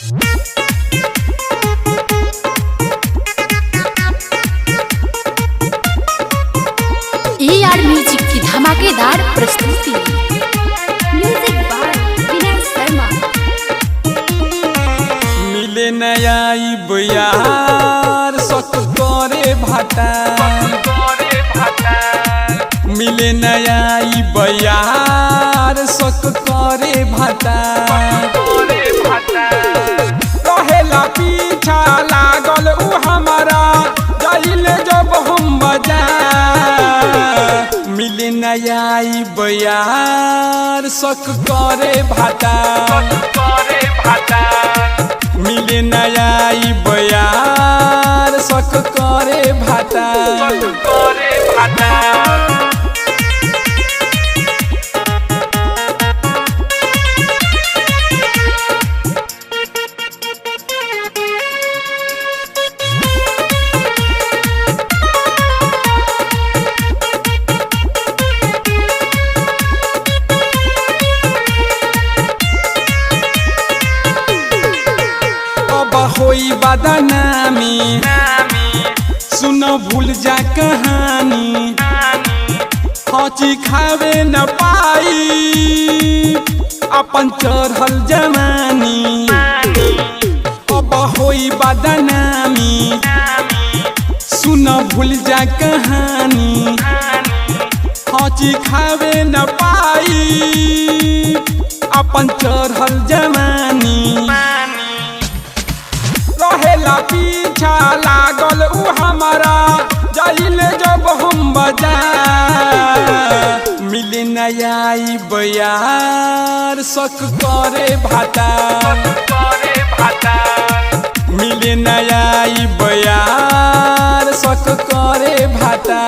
AR music की धमाकेदार प्रस्तुति। Music by Vinay Sharma. मिले नया बयार सक करे भाटा, मिले नया बयार सक करे भाटा, रहेला पीछा लागल उ हमारा जाइल जब हम बाजार। मिले नया बयार सक करे भाटा, मिले नया बयार सक करे भाटा। होई बदनामी सुनो भूल जा कहानी, हची खावे न पाई अपन चढ़ल जवानी। अब होई बदनामी सुनो भूल जा कहानी, हची खावे न पाई अपन चढ़ल जवानी। रहेला पीछा लागल उ हमारा जाइल जब हम बाजार। मिले नया बयार सक करे भाटा, मिले नया बयार सक करे भाटा।